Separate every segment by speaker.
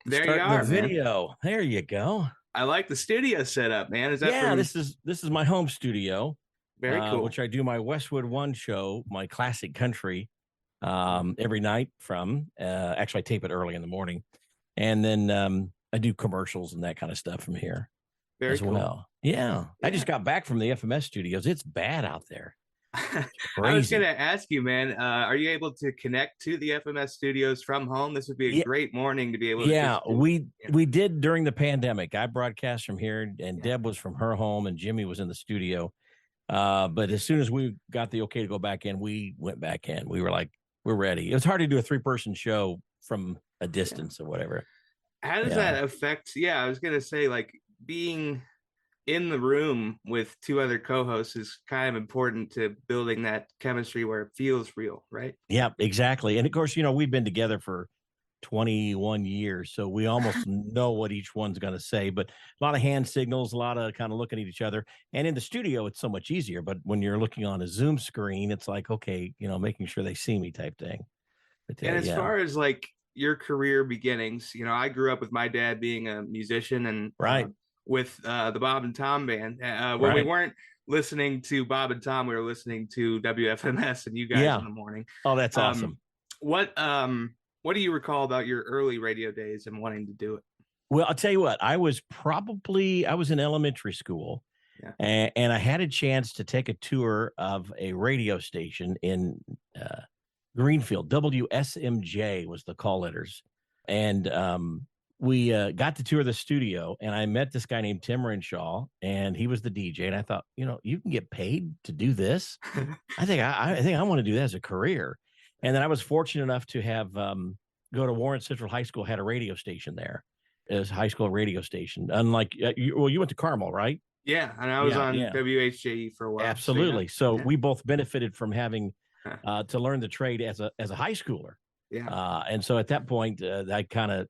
Speaker 1: There you
Speaker 2: Starting the
Speaker 1: are, man.
Speaker 2: video. There you go.
Speaker 1: I like the studio setup, man. Is that
Speaker 2: Yeah,
Speaker 1: from
Speaker 2: this is my home studio,
Speaker 1: very cool?
Speaker 2: which I do my Westwood One show, my classic country, every night from. Actually, I tape it early in the morning, and then I do commercials and that kind of stuff from here
Speaker 1: Very
Speaker 2: as
Speaker 1: cool.
Speaker 2: well. Yeah, I just
Speaker 1: Yeah.
Speaker 2: got back from the FMS studios. It's bad out there.
Speaker 1: I was gonna
Speaker 2: Crazy.
Speaker 1: ask you, man, are you able to connect to the FMS studios from home? This would be a
Speaker 2: Yeah,
Speaker 1: great morning to be able to
Speaker 2: yeah.
Speaker 1: just do.
Speaker 2: We
Speaker 1: Yeah,
Speaker 2: we did during the pandemic. I broadcast from here, and
Speaker 1: yeah.
Speaker 2: Deb was from her home, and Jimmy was in the studio. But as soon as we got the okay to go back in, we went back in. We were like, we're ready. It was hard to do a 3-person show from a
Speaker 1: Yeah.
Speaker 2: distance or whatever.
Speaker 1: How does
Speaker 2: Yeah.
Speaker 1: that affect? Yeah, I was gonna say, like, being in the room with two other co-hosts is kind of important to building that chemistry where it feels real, right?
Speaker 2: Yeah, exactly. And of course, we've been together for 21 years, so we almost know what each one's going to say, but a lot of hand signals, a lot of kind of looking at each other. And in the studio, it's so much easier. But when you're looking on a Zoom screen, it's like, okay, making sure they see me type thing. But
Speaker 1: And as
Speaker 2: yeah,
Speaker 1: far as like your career beginnings, I grew up with my dad being a musician and
Speaker 2: right,
Speaker 1: with the Bob and Tom band. When we
Speaker 2: right.
Speaker 1: weren't listening to Bob and Tom, we were listening to WFMS and you guys in
Speaker 2: Yeah.
Speaker 1: the morning.
Speaker 2: Oh, that's
Speaker 1: Um,
Speaker 2: awesome.
Speaker 1: what do you recall about your early radio days and wanting to do it?
Speaker 2: Well, I'll tell you what, I was in elementary school,
Speaker 1: Yeah.
Speaker 2: and I had a chance to take a tour of a radio station in uh, Greenfield. WSMJ was the call letters. And we got to tour the studio, and I met this guy named Tim Renshaw, and he was the DJ. And I thought, you can get paid to do this. I think I want to do that as a career. And then I was fortunate enough to have go to Warren Central High School, had a radio station there. It was a high school radio station. Unlike you went to Carmel, right?
Speaker 1: Yeah, and I was
Speaker 2: Yeah,
Speaker 1: on
Speaker 2: yeah,
Speaker 1: WHJE for a while. So yeah,
Speaker 2: absolutely. So
Speaker 1: yeah,
Speaker 2: we both benefited from having to learn the trade as a high schooler.
Speaker 1: yeah.
Speaker 2: And so at that point, I kind of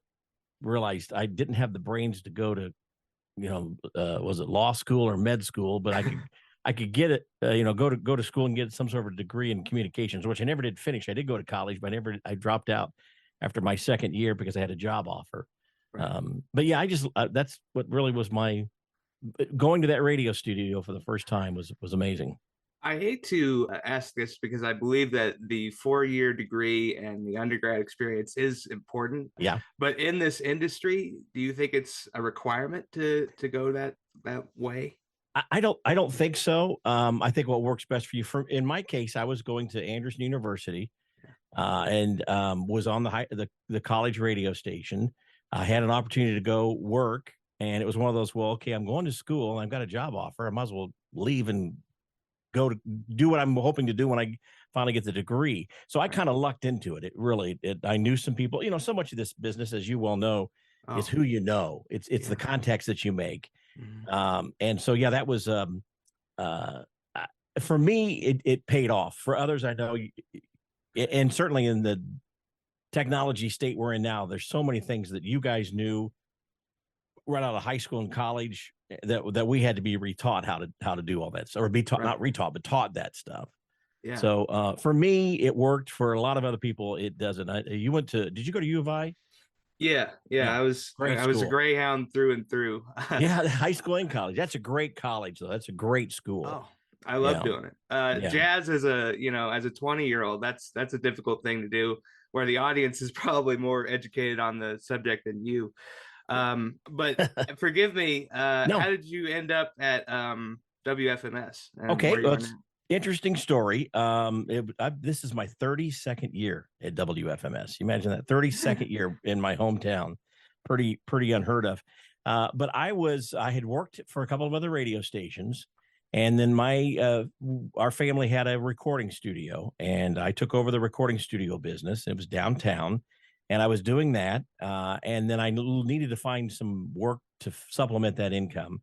Speaker 2: realized I didn't have the brains to go to, was it law school or med school, but I could get it, go to school and get some sort of a degree in communications, which I never did finish. I did go to college, but I dropped out after my second year because I had a job offer.
Speaker 1: Right.
Speaker 2: But yeah, that's what really was my going to that radio studio for the first time was amazing.
Speaker 1: I hate to ask this because I believe that the 4-year degree and the undergrad experience is important.
Speaker 2: Yeah.
Speaker 1: But in this industry, do you think it's a requirement to go that way?
Speaker 2: I don't think so. I think what works best for you. In my case, I was going to Anderson University, and was on the college radio station. I had an opportunity to go work, and it was one of those. Well, okay, I'm going to school, and I've got a job offer. I might as well leave and go to do what I'm hoping to do when I finally get the degree. So I
Speaker 1: Right.
Speaker 2: kind of lucked into it. I knew some people. So much of this business, as you well know, is
Speaker 1: Oh,
Speaker 2: who you know. It's the
Speaker 1: yeah.
Speaker 2: contacts that you make.
Speaker 1: Mhm.
Speaker 2: And so, yeah, that was uh, for me. It paid off. For others, I know, and certainly in the technology state we're in now, there's so many things that you guys knew right out of high school and college that we had to be retaught how to do all that, or be taught,
Speaker 1: Right.
Speaker 2: not retaught, but taught that stuff.
Speaker 1: Yeah.
Speaker 2: So for me, it worked. For a lot of other people, it doesn't. Did you go to U of I?
Speaker 1: Yeah. Yeah.
Speaker 2: Yeah, great
Speaker 1: I was a
Speaker 2: school.
Speaker 1: Greyhound through and through.
Speaker 2: Yeah, high school and college. That's a great college, though. That's a great school.
Speaker 1: Oh, I love
Speaker 2: Yeah,
Speaker 1: doing it.
Speaker 2: yeah.
Speaker 1: Jazz as a 20-year-old, that's a difficult thing to do where the audience is probably more educated on the subject than you. But forgive me, how
Speaker 2: No,
Speaker 1: did you end up at WFMS and
Speaker 2: okay.
Speaker 1: where you
Speaker 2: Well,
Speaker 1: are
Speaker 2: it's
Speaker 1: now?
Speaker 2: interesting story. This is my 32nd year at WFMS. You imagine that 32nd year in my hometown, pretty unheard of. But I had worked for a couple of other radio stations, and then our family had a recording studio, and I took over the recording studio business. It was downtown, and I was doing that. And then I needed to find some work to supplement that income.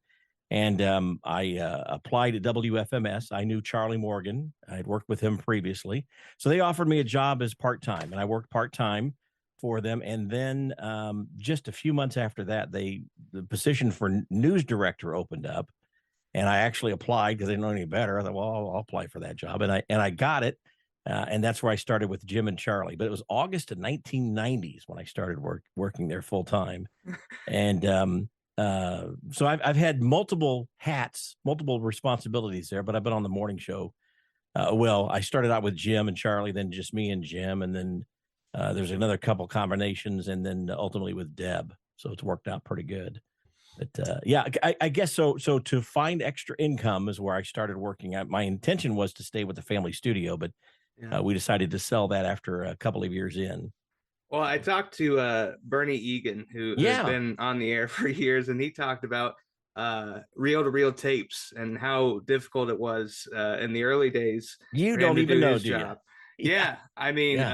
Speaker 2: And I applied at WFMS. I knew Charlie Morgan. I had worked with him previously. So they offered me a job as part-time, and I worked part-time for them. And then just a few months after that, the position for news director opened up, and I actually applied because they didn't know any better. I thought, well, I'll apply for that job, and I got it. And that's where I started with Jim and Charlie. But it was August of 1990s when I started working there full time. And so I've had multiple hats, multiple responsibilities there, but I've been on the morning show. Well, I started out with Jim and Charlie, then just me and Jim, and then there's another couple combinations, and then ultimately with Deb. So it's worked out pretty good. But yeah, I guess so. So to find extra income is where I started working. My intention was to stay with the family studio, but we decided to sell that after a couple of years in.
Speaker 1: Well, I talked to Bernie Egan, who's been on the air for years, and he talked about reel-to-reel tapes and how difficult it was in the early days.
Speaker 2: You don't even know, do
Speaker 1: job.
Speaker 2: You?
Speaker 1: Yeah, I mean,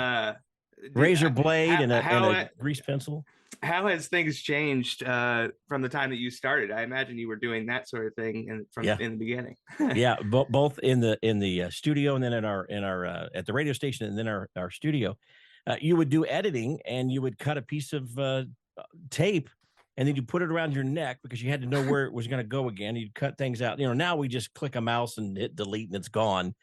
Speaker 2: razor blade and a grease pencil.
Speaker 1: How has things changed from the time that you started? I imagine you were doing that sort of thing in the beginning.
Speaker 2: Yeah, both in the studio and then in our at the radio station and then our studio. You would do editing and you would cut a piece of tape and then you put it around your neck because you had to know where it was going to go again. You'd cut things out. Now we just click a mouse and hit delete and it's gone.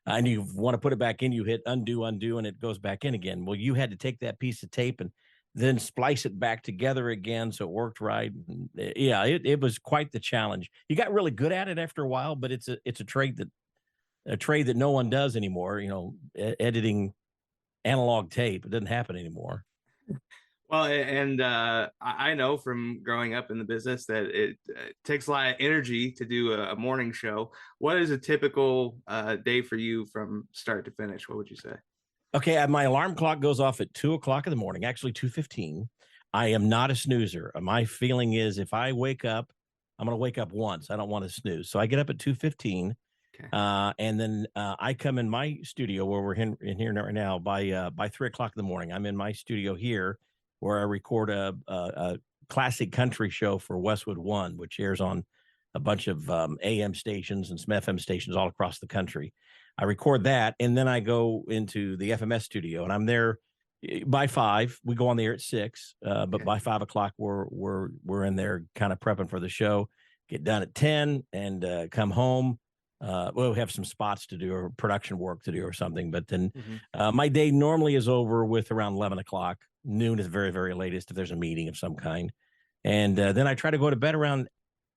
Speaker 2: And you want to put it back in, you hit undo, and it goes back in again. Well, you had to take that piece of tape and then splice it back together again so it worked right. Yeah, it was quite the challenge. You got really good at it after a while, but it's a trade that no one does anymore. Editing analog tape, it doesn't happen anymore.
Speaker 1: Well, and I know from growing up in the business that it takes a lot of energy to do a morning show. What is a typical day for you from start to finish? What would you say?
Speaker 2: Okay, my alarm clock goes off at 2:00 in the morning, actually 2:15. I am not a snoozer. My feeling is if I wake up, I'm going to wake up once. I don't want to snooze. So I get up at 2:15, and then I come in my studio where we're in here right now by 3:00 in the morning. I'm in my studio here where I record a classic country show for Westwood One, which airs on a bunch of AM stations and some FM stations all across the country. I record that, and then I go into the FMS studio, and I'm there by 5. We go on the air at 6, but by 5:00 we're in there kind of prepping for the show. Get done at 10 and come home. We'll have some spots to do or production work to do or something. But then my day normally is over with around 11:00. Noon is very, very latest if there's a meeting of some kind. And then I try to go to bed around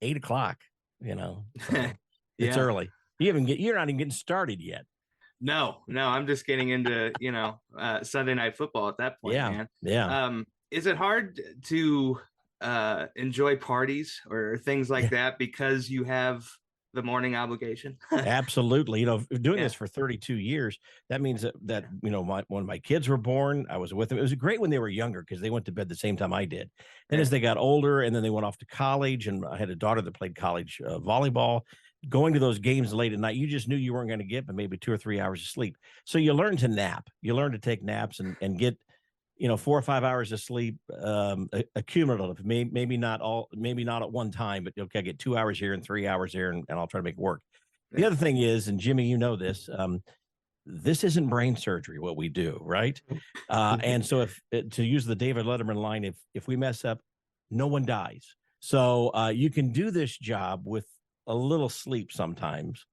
Speaker 2: 8:00. So it's early. You're not even getting started yet.
Speaker 1: No, I'm just getting into, Sunday night football at that point, man.
Speaker 2: Yeah.
Speaker 1: Is it hard to enjoy parties or things like that because you have the morning obligation?
Speaker 2: Absolutely. Doing this for 32 years, that means that when my kids were born, I was with them. It was great when they were younger because they went to bed the same time I did. Then as they got older and then they went off to college, and I had a daughter that played college volleyball. Going to those games late at night, you just knew you weren't going to get but maybe 2 or 3 hours of sleep. So you learn to nap. You learn to take naps and get 4 or 5 hours of sleep accumulative. Maybe not at one time, but okay, I get 2 hours here and 3 hours there, and I'll try to make it work. The other thing is, and Jimmy, you know this, this isn't brain surgery what we do, right? And so to use the David Letterman line, if we mess up, no one dies. So you can do this job with a little sleep sometimes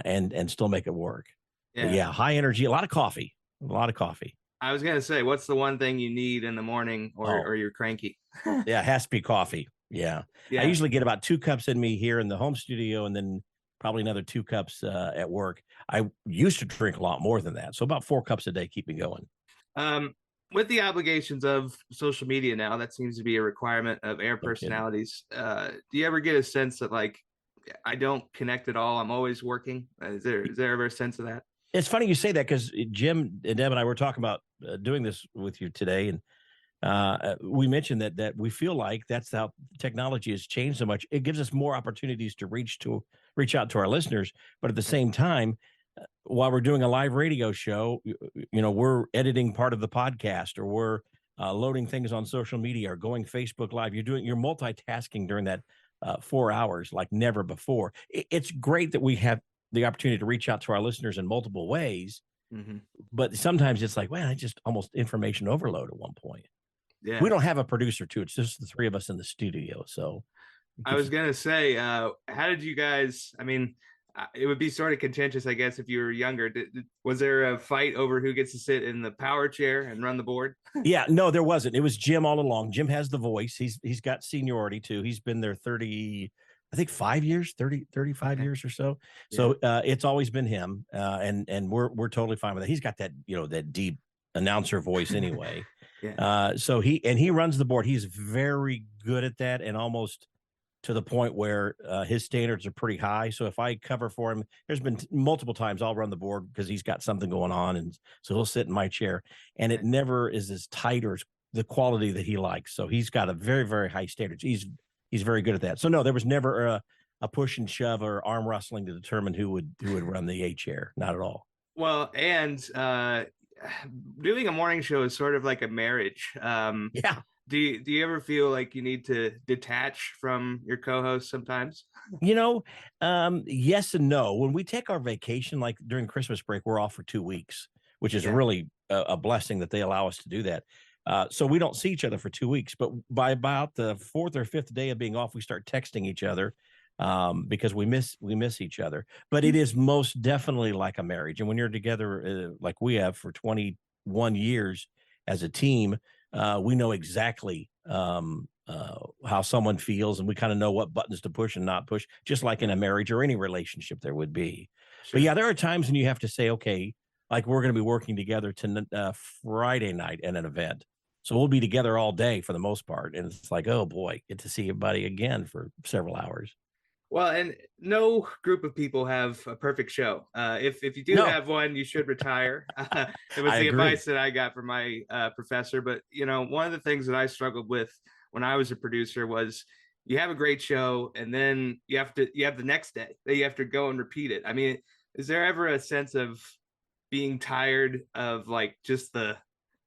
Speaker 2: and still make it work. Yeah, high energy, a lot of coffee.
Speaker 1: I was gonna say, what's the one thing you need in the morning or you're cranky?
Speaker 2: Yeah, it has to be coffee. Yeah. I usually get about 2 cups in me here in the home studio and then probably another 2 cups at work. I used to drink a lot more than that. So about 4 cups a day keep me going.
Speaker 1: With the obligations of social media now, that seems to be a requirement of air personalities. Do you ever get a sense that I don't connect at all? I'm always working. Is there ever a sense of that?
Speaker 2: It's funny you say that because Jim and Deb and I were talking about doing this with you today, and we mentioned that we feel like that's how technology has changed so much. It gives us more opportunities to reach out to our listeners, but at the same time, while we're doing a live radio show, we're editing part of the podcast, or we're loading things on social media, or going Facebook Live. You're multitasking during that 4 hours like never before. It's great that we have the opportunity to reach out to our listeners in multiple ways, but sometimes it's like, I just almost information overload at one point. Yeah, we don't have a producer too. It's just the 3 of us in the studio. So
Speaker 1: I was gonna say, how did you guys? I mean, it would be sort of contentious, I guess, if you were younger. Was there a fight over who gets to sit in the power chair and run the board?
Speaker 2: Yeah, no, there wasn't. It was Jim all along. Jim has the voice. He's got seniority too. He's been there 30, I think 5 years, 35
Speaker 1: Okay.
Speaker 2: years or so.
Speaker 1: Yeah.
Speaker 2: So it's always been him. And we're totally fine with it. He's got that, that deep announcer voice anyway.
Speaker 1: Yeah.
Speaker 2: So he runs the board. He's very good at that, and almost to the point where his standards are pretty high. So if I cover for him, there's been multiple times I'll run the board because he's got something going on, and so he'll sit in my chair, and it never is as tight or the quality that he likes. So he's got a very, very high standards. He's very good at that. So no, there was never a push and shove or arm wrestling to determine who would run the A chair. Not at all.
Speaker 1: Well, and doing a morning show is sort of like a marriage.
Speaker 2: Yeah.
Speaker 1: Do you ever feel like you need to detach from your co-host sometimes?
Speaker 2: Yes and no. When we take our vacation, like during Christmas break, we're off for 2 weeks, which is really a blessing that they allow us to do that. So we don't see each other for 2 weeks, but by about the fourth or fifth day of being off, we start texting each other because we miss each other. But it is most definitely like a marriage. And when you're together, like we have for 21 years as a team, we know exactly how someone feels, and we kind of know what buttons to push and not push, just like in a marriage or any relationship there would be.
Speaker 1: Sure.
Speaker 2: But yeah, there are times when you have to say, okay, like we're going to be working together to Friday night at an event. So we'll be together all day for the most part. And it's like, oh boy, get to see everybody again for several hours.
Speaker 1: Well, and no group of people have a perfect show. If you do have one, you should retire. It was the advice that I got from my professor. But one of the things that I struggled with when I was a producer was you have a great show, and then you have the next day that you have to go and repeat it. I mean, is there ever a sense of being tired of like just the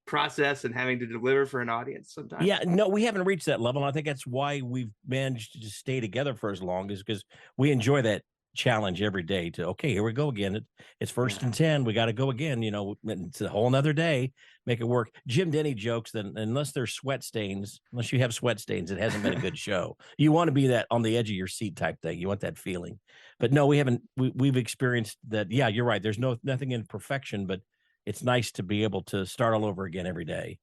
Speaker 1: process and having to deliver for an audience sometimes?
Speaker 2: Yeah, no, we haven't reached that level. I think that's why we've managed to just stay together for as long, is because we enjoy that challenge every day to, okay, here we go again. It's first and 10. We got to go again. It's a whole nother day. Make it work. Jim Denny jokes that unless you have sweat stains, it hasn't been a good show. You want to be that on the edge of your seat type thing. You want that feeling. But no, we haven't. We've experienced that. Yeah, you're right. There's nothing in perfection, but it's nice to be able to start all over again every day.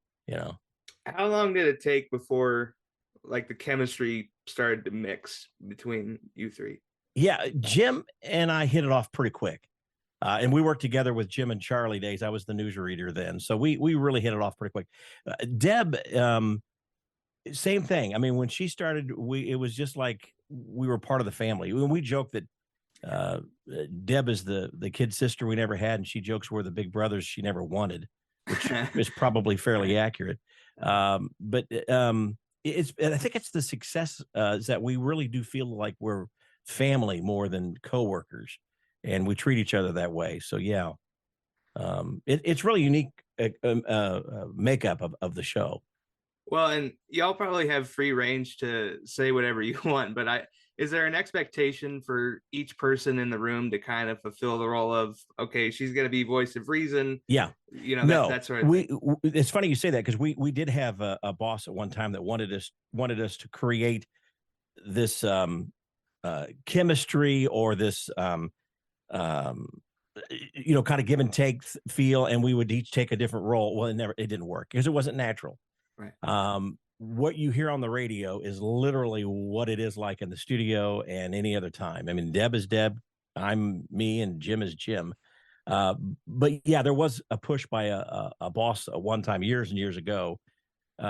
Speaker 1: How long did it take before like the chemistry started to mix between you three?
Speaker 2: Yeah, Jim and I hit it off pretty quick. And we worked together with Jim and Charlie days. I was the newsreader then. So we really hit it off pretty quick. Deb, same thing. I mean, when she started, it was just like we were part of the family. When we joke that Deb is the kid sister we never had, and she jokes we're the big brothers she never wanted, which is probably fairly accurate. But I think it's the success is that we really do feel like we're family more than coworkers, and we treat each other that way. So yeah, it's really unique makeup of the show.
Speaker 1: Well, and y'all probably have free range to say whatever you want, but is there an expectation for each person in the room to kind of fulfill the role of, okay, she's going to be voice of reason?
Speaker 2: Yeah.
Speaker 1: That sort of thing.
Speaker 2: It's funny you say that, because we did have a boss at one time that wanted us to create this chemistry or this kind of give and take feel, and we would each take a different role. Well, it didn't work because it wasn't natural.
Speaker 1: Right.
Speaker 2: What you hear on the radio is literally what it is like in the studio and any other time. I mean, Deb is Deb, I'm me, and Jim is Jim. But yeah, there was a push by a boss one time years and years ago.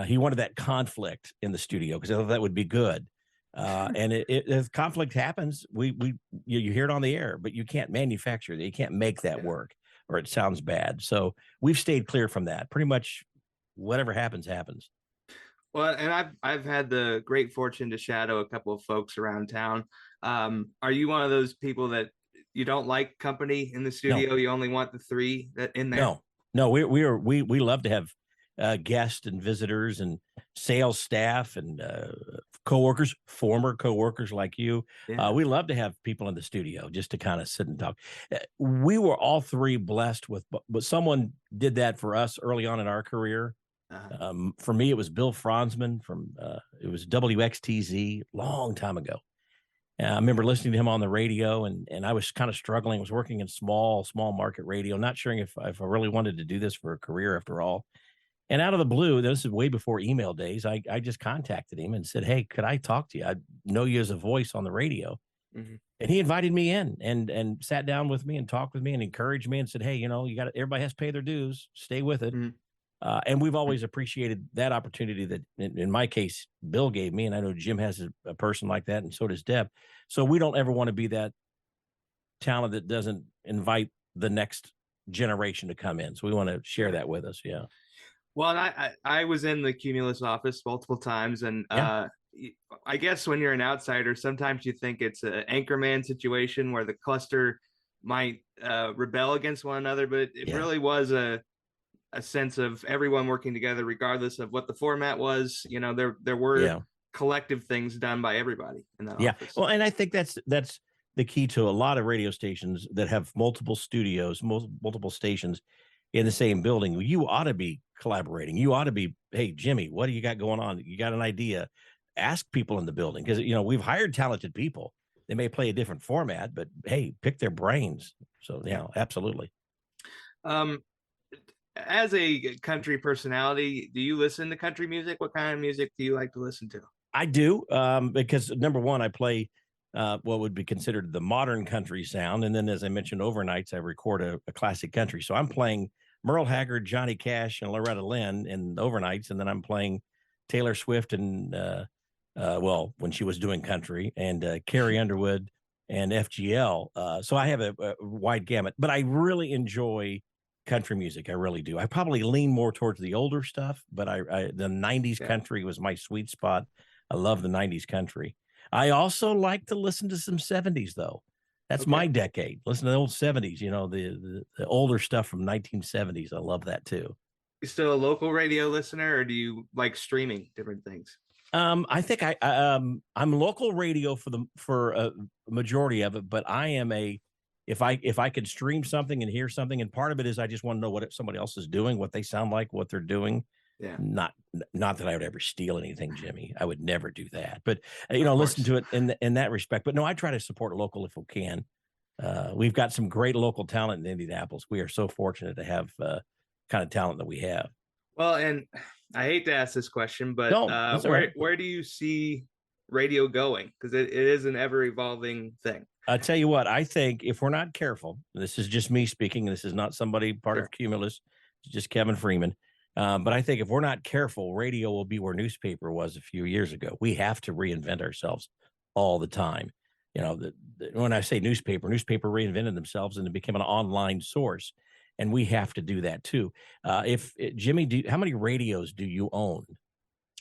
Speaker 2: He wanted that conflict in the studio because I thought that would be good. And if conflict happens, you hear it on the air, but you can't manufacture it. You can't make that work, or it sounds bad. So we've stayed clear from that. Pretty much whatever happens.
Speaker 1: Well, and I've had the great fortune to shadow a couple of folks around town. Are you one of those people that you don't like company in the studio? No. You only want the three that in there?
Speaker 2: No, we love to have guests and visitors and sales staff and coworkers, former coworkers like you. Yeah. We love to have people in the studio just to kind of sit and talk. We were all three blessed but someone did that for us early on in our career. Uh-huh. For me, it was Bill Franzman it was WXTZ long time ago. I remember listening to him on the radio, and I was kind of struggling. I was working in small market radio, not sure if I really wanted to do this for a career after all. And out of the blue, this is way before email days, I just contacted him and said, "Hey, could I talk to you? I know you as a voice on the radio."
Speaker 1: Mm-hmm.
Speaker 2: And he invited me in and sat down with me and talked with me and encouraged me and said, "Hey, you got everybody has to pay their dues. Stay with it."
Speaker 1: Mm-hmm.
Speaker 2: And we've always appreciated that opportunity that, in my case, Bill gave me. And I know Jim has a person like that, and so does Deb. So we don't ever want to be that talent that doesn't invite the next generation to come in. So we want to share that with us. Yeah.
Speaker 1: Well, and I was in the Cumulus office multiple times, and I guess when you're an outsider, sometimes you think it's an Anchorman situation where the cluster might rebel against one another, but it really was a sense of everyone working together, regardless of what the format was. There were collective things done by everybody in that office.
Speaker 2: Well, and I think that's the key to a lot of radio stations that have multiple studios, multiple stations in the same building. You ought to be collaborating. You ought to be, "Hey, Jimmy, what do you got going on? You got an idea?" Ask people in the building, because we've hired talented people. They may play a different format, but hey, pick their brains. So absolutely.
Speaker 1: As a country personality, do you listen to country music? What kind of music do you like to listen to?
Speaker 2: I do, because number one, I play what would be considered the modern country sound. And then, as I mentioned, overnights, I record a classic country. So I'm playing Merle Haggard, Johnny Cash, and Loretta Lynn in overnights. And then I'm playing Taylor Swift and, when she was doing country, and Carrie Underwood and FGL. So I have a wide gamut, but I really enjoy country music. I really do. I probably lean more towards the older stuff, but the 90s country was my sweet spot. I love the 90s country. I also like to listen to some 70s, though. That's my decade. Listen to the old 70s, the older stuff from 1970s. I love that too.
Speaker 1: You still a local radio listener, or do you like streaming different things?
Speaker 2: I think I'm local radio for a majority of it, but I am if I could stream something and hear something, and part of it is I just want to know what somebody else is doing, what they sound like, what they're doing. Yeah. Not that I would ever steal anything, Jimmy. I would never do that. But listen to it in that respect. But no, I try to support local if we can. We've got some great local talent in Indianapolis. We are so fortunate to have kind of talent that we have.
Speaker 1: Well, and I hate to ask this question, but where do you see radio going? Because it is an ever evolving thing.
Speaker 2: I'll tell you what, I think if we're not careful, this is just me speaking, this is not somebody part of Cumulus, it's just Kevin Freeman. But I think if we're not careful, radio will be where newspaper was a few years ago. We have to reinvent ourselves all the time. When I say newspaper reinvented themselves and it became an online source. And we have to do that too. Jimmy, how many radios do you own?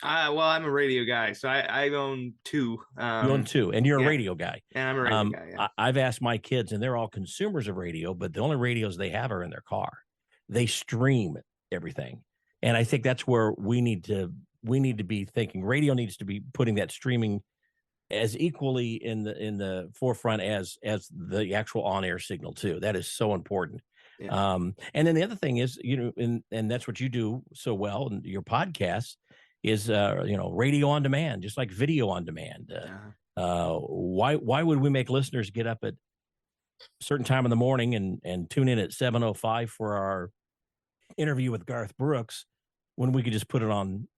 Speaker 1: Well, I'm a radio guy, so I own two.
Speaker 2: You own two, and you're a radio guy.
Speaker 1: Yeah, I'm a radio guy. Yeah.
Speaker 2: I've asked my kids, and they're all consumers of radio, but the only radios they have are in their car. They stream everything, and I think that's where we need to be thinking. Radio needs to be putting that streaming as equally in the forefront as the actual on-air signal too. That is so important. Yeah. And then the other thing is, and that's what you do so well, and your podcast is, radio on demand, just like video on demand. Why would we make listeners get up at a certain time in the morning and tune in at 7:05 for our interview with Garth Brooks when we could just put it on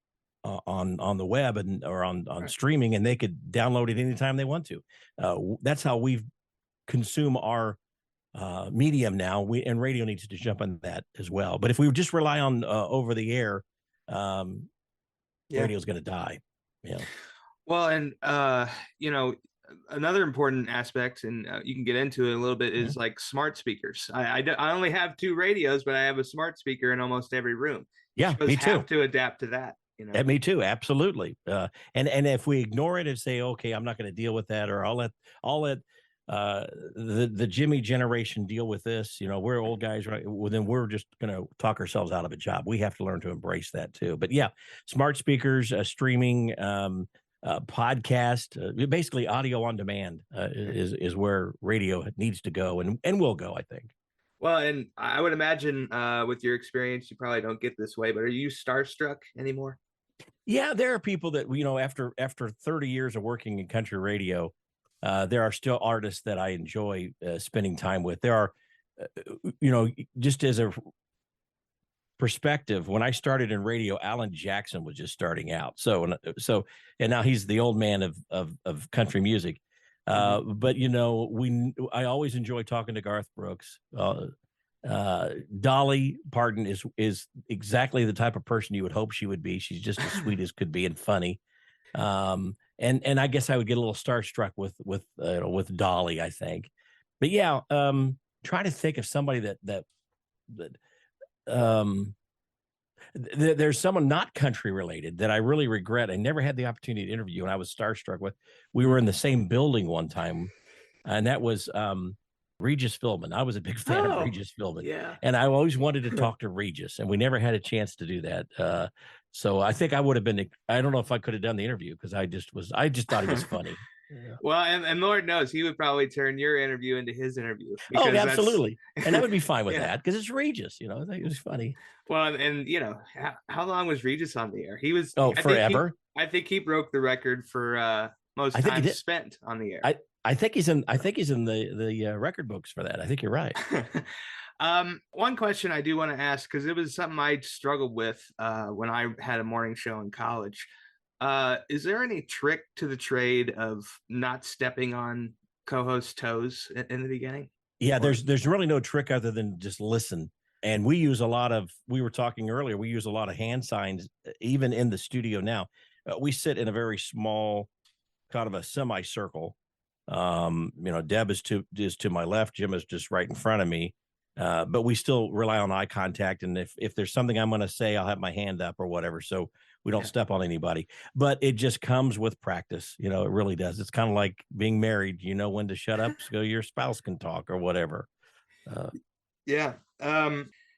Speaker 2: the web or on streaming, and they could download it anytime they want to? That's how we consume our medium now. And radio needs to jump on that as well. But if we just rely on over the air, radio's going to die.
Speaker 1: Well, and another important aspect, and you can get into it a little bit, is like smart speakers. I only have two radios, but I have a smart speaker in almost every room.
Speaker 2: Yeah, me too.
Speaker 1: Have to adapt to that.
Speaker 2: Me too. Absolutely. And if we ignore it and say, okay, I'm not going to deal with that, or I'll let the Jimmy generation deal with this. We're old guys, right? Well, then we're just going to talk ourselves out of a job. We have to learn to embrace that too. But yeah, smart speakers, streaming, podcast, basically audio on demand is where radio needs to go and will go, I think.
Speaker 1: Well, and I would imagine with your experience, you probably don't get this way, but are you starstruck anymore?
Speaker 2: Yeah, there are people that, after 30 years of working in country radio, there are still artists that I enjoy spending time with. There are, just as a perspective, when I started in radio, Alan Jackson was just starting out. So and now he's the old man of country music. But I always enjoy talking to Garth Brooks. Dolly Parton is exactly the type of person you would hope she would be. She's just as sweet as could be and funny. And I guess I would get a little starstruck with Dolly, I think. But yeah, trying to think of somebody that there's someone not country related that I really regret. I never had the opportunity to interview, and I was starstruck with. We were in the same building one time, and that was Regis Philbin. I was a big fan of Regis Philbin.
Speaker 1: Yeah.
Speaker 2: And I always wanted to talk to Regis, and we never had a chance to do that. So I think I would have been, I don't know if I could have done the interview because I just thought he was funny.
Speaker 1: Yeah. Well, and Lord knows he would probably turn your interview into his interview.
Speaker 2: Oh, absolutely. And that would be fine with that because it's Regis, I think it was funny.
Speaker 1: Well, and how long was Regis on the air? He was
Speaker 2: forever.
Speaker 1: I think he broke the record for most time spent on the air.
Speaker 2: I think he's in the record books for that. I think you're right.
Speaker 1: One question I do want to ask, because it was something I struggled with when I had a morning show in college. Is there any trick to the trade of not stepping on co-host toes in the beginning?
Speaker 2: Yeah, there's really no trick other than just listen. And we use we were talking earlier, we use a lot of hand signs, even in the studio now. We sit in a very small, kind of a semicircle. Deb is to my left, Jim is just right in front of me. But we still rely on eye contact. And if there's something I'm going to say, I'll have my hand up or whatever. So we don't step on anybody, but it just comes with practice. It really does. It's kind of like being married, when to shut up so your spouse can talk or whatever.
Speaker 1: Yeah.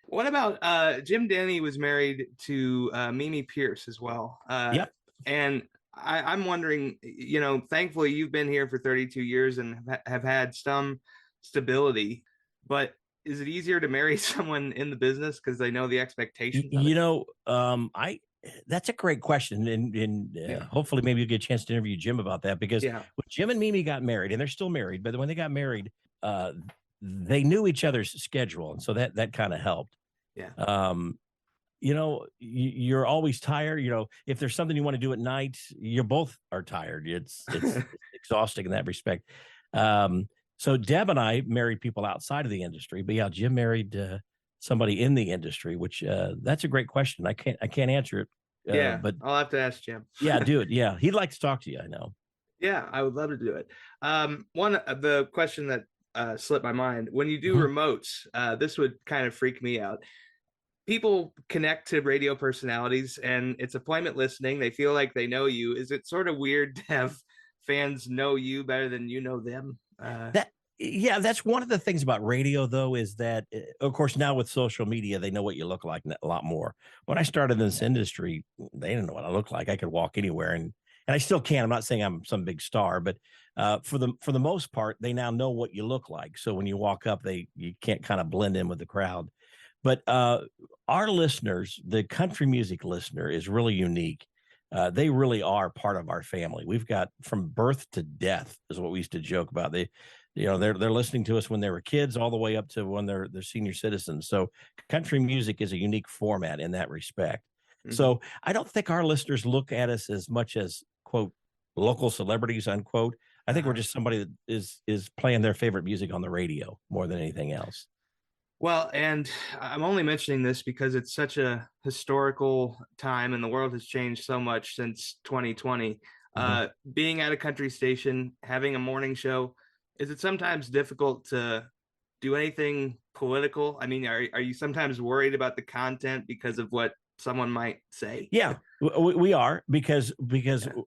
Speaker 1: What about Jim Denny was married to Mimi Pierce as well.
Speaker 2: Yep.
Speaker 1: And I'm wondering, thankfully you've been here for 32 years and have had some stability, but is it easier to marry someone in the business because they know the expectations?
Speaker 2: That's a great question. And hopefully maybe you'll get a chance to interview Jim about that, because when Jim and Mimi got married, and they're still married, but when they got married, they knew each other's schedule. And so that kind of helped.
Speaker 1: Yeah.
Speaker 2: You're always tired. If there's something you want to do at night, you both are tired. It's exhausting in that respect. So Deb and I married people outside of the industry, but Jim married somebody in the industry, which that's a great question. I can't answer it. But
Speaker 1: I'll have to ask Jim.
Speaker 2: Yeah, do it. Yeah, he'd like to talk to you. I know.
Speaker 1: Yeah, I would love to do it. One of the question that slipped my mind, when you do remotes, this would kind of freak me out. People connect to radio personalities, and it's appointment listening. They feel like they know you. Is it sort of weird to have fans know you better than you know them?
Speaker 2: That's one of the things about radio, though, is that, of course, now with social media, they know what you look like a lot more. When I started in this industry, they didn't know what I looked like. I could walk anywhere, and I still can. I'm not saying I'm some big star, but for the most part, they now know what you look like. So when you walk up, you can't kind of blend in with the crowd. But our listeners, the country music listener, is really unique. They really are part of our family. We've got from birth to death is what we used to joke about. They're listening to us when they were kids all the way up to when they're senior citizens. So country music is a unique format in that respect. Mm-hmm. So I don't think our listeners look at us as much as, quote, local celebrities, unquote. I think we're just somebody that is playing their favorite music on the radio more than anything else.
Speaker 1: Well, and I'm only mentioning this because it's such a historical time and the world has changed so much since 2020. Being at a country station, having a morning show, is it sometimes difficult to do anything political? I mean, are you sometimes worried about the content because of what someone might say?
Speaker 2: Yeah, we are, because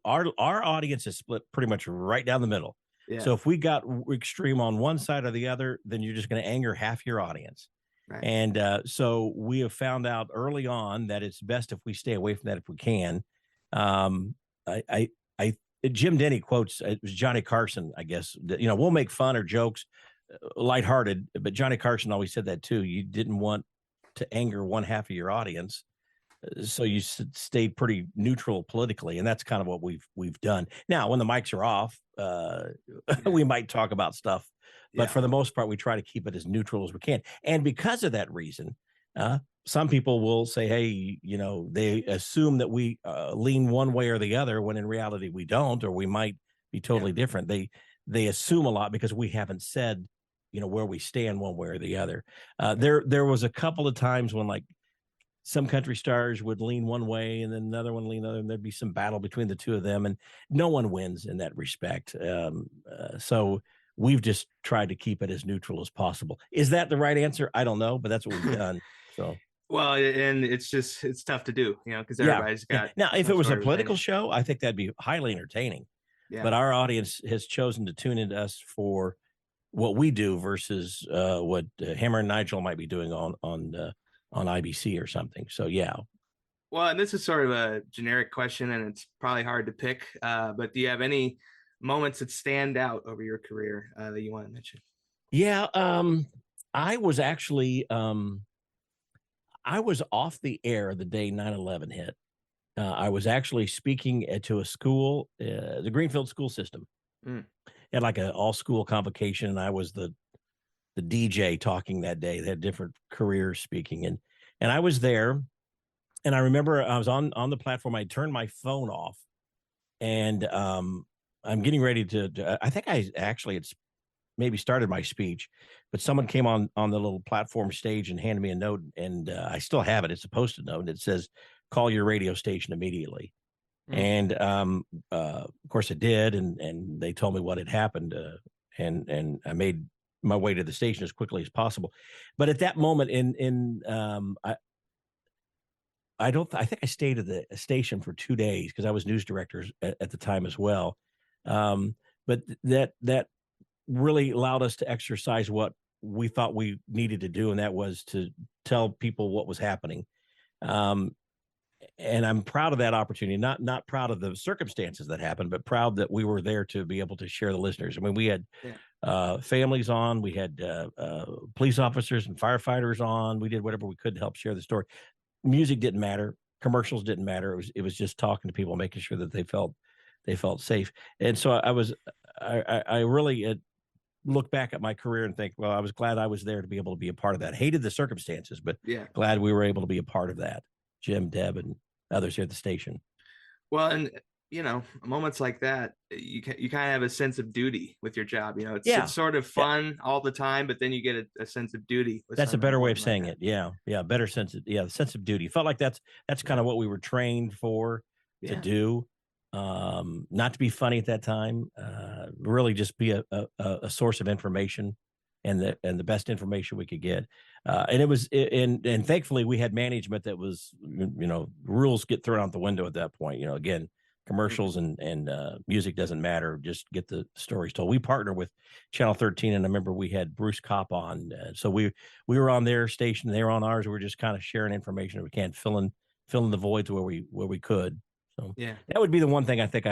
Speaker 2: our audience is split pretty much right down the middle. Yeah. So if we got extreme on one side or the other, then you're just going to anger half your audience. Right. And so we have found out early on that it's best if we stay away from that if we can. Jim Denny quotes, it was Johnny Carson, I guess, we'll make fun or jokes, lighthearted, but Johnny Carson always said that too. You didn't want to anger one half of your audience. so you stay pretty neutral politically, and that's kind of what we've done. Now, when the mics are off, we might talk about stuff, but for the most part, we try to keep it as neutral as we can. And because of that reason, some people will say, "Hey, they assume that we lean one way or the other, when in reality we don't, or we might be totally different." They assume a lot because we haven't said, where we stand one way or the other. There was a couple of times when, like, some country stars would lean one way and then another one lean other, and there'd be some battle between the two of them, and no one wins in that respect. So we've just tried to keep it as neutral as possible. Is that the right answer? I don't know, but that's what we've done. So.
Speaker 1: Well, and it's tough to do, because everybody's got.
Speaker 2: Now, if it was a political
Speaker 1: opinion.
Speaker 2: show, I think that'd be highly entertaining.
Speaker 1: Yeah.
Speaker 2: But our audience has chosen to tune into us for what we do versus what Hammer and Nigel might be doing on IBC or something. So, yeah.
Speaker 1: Well, and this is sort of a generic question, and it's probably hard to pick. But do you have any moments that stand out over your career that you want to mention?
Speaker 2: Yeah. I was actually, I was off the air the day 9/11 hit. I was actually speaking to a school, the Greenfield school system. Had like an all-school convocation, and I was the DJ talking that day. They had different careers speaking, and I was there. And I remember I was on the platform. I turned my phone off, and I'm getting ready to. I think it's maybe started my speech, but someone came on the little platform stage and handed me a note, and I still have it. It's a Post-it note, and it says, "Call your radio station immediately." And of course I did, and they told me what had happened, and I made my way to the station as quickly as possible. But at that moment, I think I stayed at the station for 2 days because I was news director at the time as well. But that really allowed us to exercise what we thought we needed to do, and that was to tell people what was happening. And I'm proud of that opportunity. Not proud of the circumstances that happened, but proud that we were there to be able to share the listeners. I mean, we had families on, we had police officers and firefighters on. We did whatever we could to help share the story. Music didn't matter, commercials didn't matter. It was just talking to people, making sure that they felt safe. And so I really look back at my career and think, well, I was glad I was there to be able to be a part of that. Hated the circumstances, but glad we were able to be a part of that. Jim, Deb, and others here at the station.
Speaker 1: Well, and moments like that, you kind of have a sense of duty with your job. It's sort of fun all the time, but then you get a sense of duty.
Speaker 2: That's a better way of saying it. Yeah, better sense of the sense of duty. Felt like that's kind of what we were trained for to do. Not to be funny at that time, really just be a source of information and the best information we could get. And it was, and thankfully we had management that was, rules get thrown out the window at that point. Again, commercials and music doesn't matter. Just get the stories told. We partner with Channel 13, and I remember we had Bruce Kopp on. So we were on their station, they were on ours. We were just kind of sharing information that we can, filling the voids where we could. So that would be the one thing I think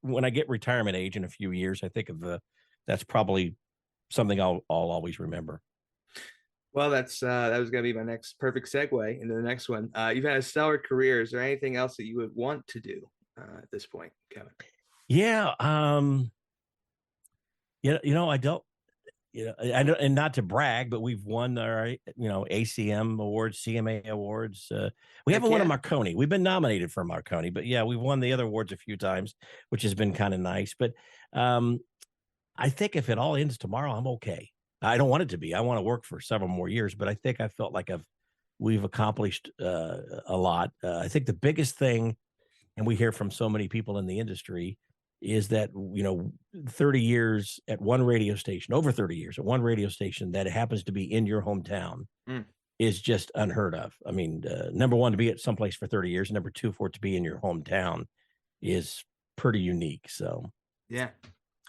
Speaker 2: when I get retirement age in a few years, I think of that's probably something I'll always remember.
Speaker 1: Well, that was going to be my next perfect segue into the next one. You've had a stellar career. Is there anything else that you would want to do at this point, Kevin?
Speaker 2: Yeah. I don't, and not to brag, but we've won our, ACM awards, CMA awards. We haven't won a Marconi. We've been nominated for a Marconi, but we've won the other awards a few times, which has been kind of nice. But I think if it all ends tomorrow, I'm okay. I don't want it to be. I want to work for several more years, but I think I felt like we've accomplished a lot. I think the biggest thing, and we hear from so many people in the industry, is that 30 years at one radio station, over 30 years at one radio station that happens to be in your hometown is just unheard of. I mean, number one, to be at someplace for 30 years, number two, for it to be in your hometown is pretty unique. So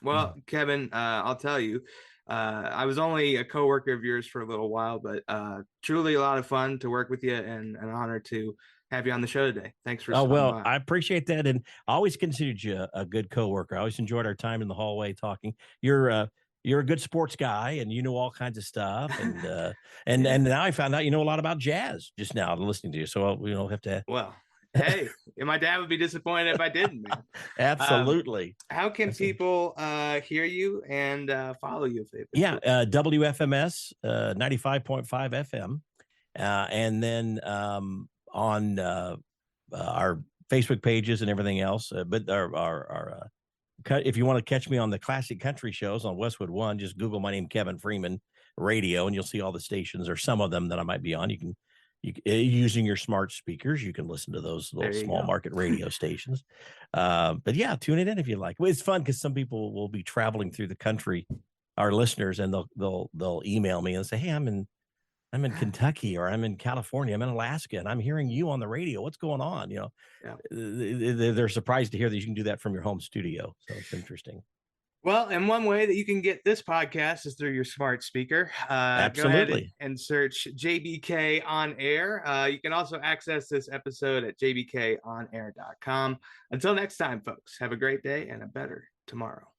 Speaker 1: well, Kevin, I'll tell you, I was only a coworker of yours for a little while, but truly a lot of fun to work with you, and an honor to have you on the show today. Thanks for.
Speaker 2: Oh, well, I appreciate that, and I always considered you a good coworker. I always enjoyed our time in the hallway talking. You're you're a good sports guy and you know all kinds of stuff. And now I found out you know a lot about jazz just now listening to you. So we don't have to.
Speaker 1: Well, hey, my dad would be disappointed if I didn't, man.
Speaker 2: Absolutely.
Speaker 1: How can people hear you and follow you? If they
Speaker 2: WFMS 95.5 FM. And then on our Facebook pages and everything else. But our if you want to catch me on the classic country shows on Westwood One, just Google my name, Kevin Freeman Radio, and you'll see all the stations or some of them that I might be on. You can using your smart speakers, you can listen to those little small market radio stations. But yeah, tune it in if you like. Well, it's fun because some people will be traveling through the country, our listeners, and they'll email me and say, "Hey, I'm in Kentucky, or I'm in California, I'm in Alaska, and I'm hearing you on the radio. What's going on?" You know, they're surprised to hear that you can do that from your home studio. So it's interesting.
Speaker 1: Well, and one way that you can get this podcast is through your smart speaker.
Speaker 2: Absolutely.
Speaker 1: Go ahead and search JBK on air. You can also access this episode at jbkonair.com. Until next time, folks, have a great day and a better tomorrow.